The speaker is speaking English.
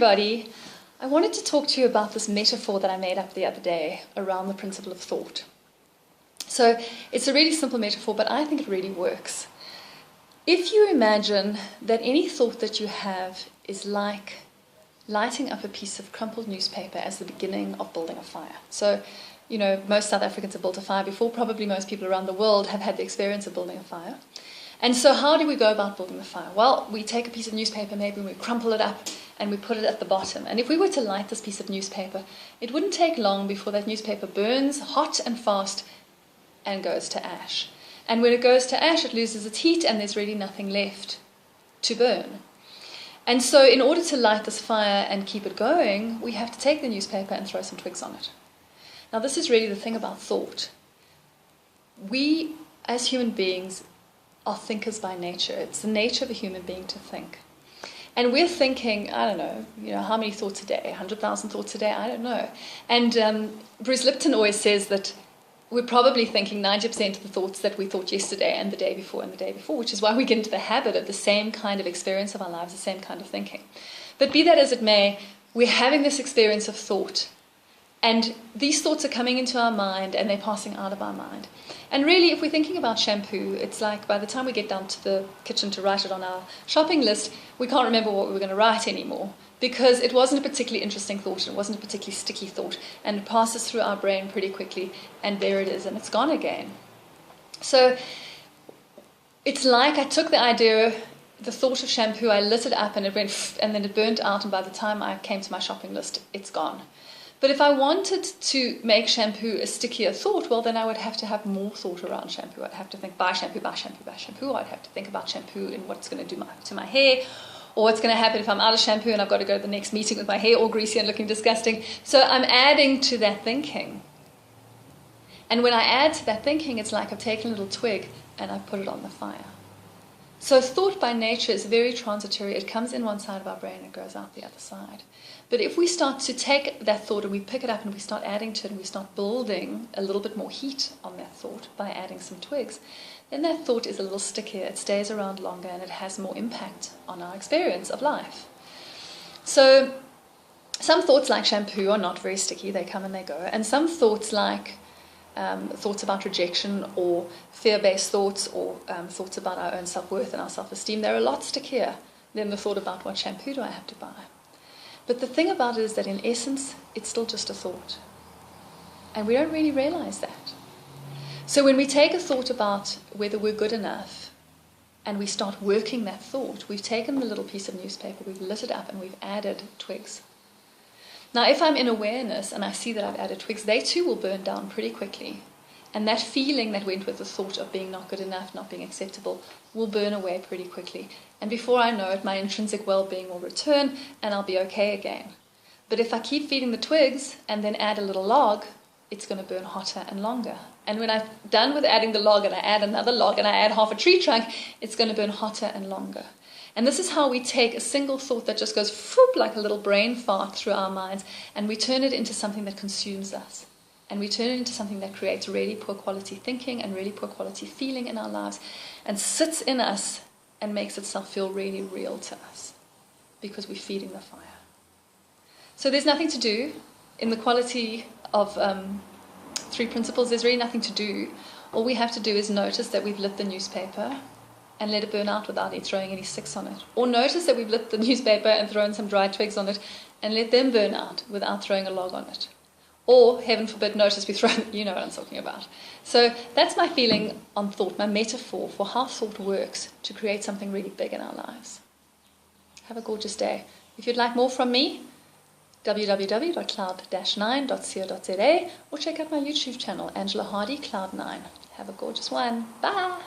everybody. I wanted to talk to you about this metaphor that I made up the other day around the principle of thought. So it's a really simple metaphor, but I think it really works. If you imagine that any thought that you have is like lighting up a piece of crumpled newspaper as the beginning of building a fire. So, you know, most South Africans have built a fire before. Probably most people around the world have had the experience of building a fire. And so how do we go about building the fire? Well, we take a piece of newspaper, maybe we crumple it up, and we put it at the bottom. And if we were to light this piece of newspaper, it wouldn't take long before that newspaper burns hot and fast and goes to ash. And when it goes to ash, it loses its heat, and there's really nothing left to burn. And so in order to light this fire and keep it going, we have to take the newspaper and throw some twigs on it. Now, this is really the thing about thought. We, as human beings, are thinkers by nature. It's the nature of a human being to think. And we're thinking, I don't know, how many thoughts a day? 100,000 thoughts a day? I don't know. And Bruce Lipton always says that we're probably thinking 90% of the thoughts that we thought yesterday and the day before and the day before, which is why we get into the habit of the same kind of experience of our lives, the same kind of thinking. But be that as it may, we're having this experience of thought. And these thoughts are coming into our mind and they're passing out of our mind. And really, if we're thinking about shampoo, it's like by the time we get down to the kitchen to write it on our shopping list, we can't remember what we were going to write anymore because it wasn't a particularly interesting thought, and it wasn't a particularly sticky thought, and it passes through our brain pretty quickly, and there it is, and it's gone again. So it's like I took the idea, the thought of shampoo, I lit it up, and it went, and then it burnt out, and by the time I came to my shopping list, it's gone. But if I wanted to make shampoo a stickier thought, well, then I would have to have more thought around shampoo. I'd have to think, buy shampoo, buy shampoo, buy shampoo. I'd have to think about shampoo and what it's going to do to my hair, or what's going to happen if I'm out of shampoo and I've got to go to the next meeting with my hair all greasy and looking disgusting. So I'm adding to that thinking. And when I add to that thinking, it's like I've taken a little twig and I've put it on the fire. So thought by nature is very transitory. It comes in one side of our brain and it goes out the other side. But if we start to take that thought and we pick it up and we start adding to it and we start building a little bit more heat on that thought by adding some twigs, then that thought is a little stickier, it stays around longer, and it has more impact on our experience of life. So some thoughts like shampoo are not very sticky, they come and they go. And some thoughts like thoughts about rejection or fear-based thoughts or thoughts about our own self-worth and our self-esteem, they're a lot stickier than the thought about what shampoo do I have to buy. But the thing about it is that in essence, it's still just a thought. And we don't really realize that. So when we take a thought about whether we're good enough and we start working that thought, we've taken the little piece of newspaper, we've lit it up, and we've added twigs. Now, if I'm in awareness and I see that I've added twigs, they too will burn down pretty quickly. And that feeling that went with the thought of being not good enough, not being acceptable, will burn away pretty quickly. And before I know it, my intrinsic well-being will return and I'll be okay again. But if I keep feeding the twigs and then add a little log, it's going to burn hotter and longer. And when I'm done with adding the log and I add another log and I add half a tree trunk, it's going to burn hotter and longer. And this is how we take a single thought that just goes whoop, like a little brain fart through our minds, and we turn it into something that consumes us. And we turn it into something that creates really poor quality thinking and really poor quality feeling in our lives and sits in us and makes itself feel really real to us because we're feeding the fire. So there's nothing to do in the quality of three principles. There's really nothing to do. All we have to do is notice that we've lit the newspaper and let it burn out without throwing any sticks on it. Or notice that we've lit the newspaper and thrown some dry twigs on it and let them burn out without throwing a log on it. Or, heaven forbid, notice we've thrown, you know what I'm talking about. So that's my feeling on thought, my metaphor for how thought works to create something really big in our lives. Have a gorgeous day. If you'd like more from me, www.cloud-9.co.za, or check out my YouTube channel, Angela Hardy Cloud9. Have a gorgeous one. Bye!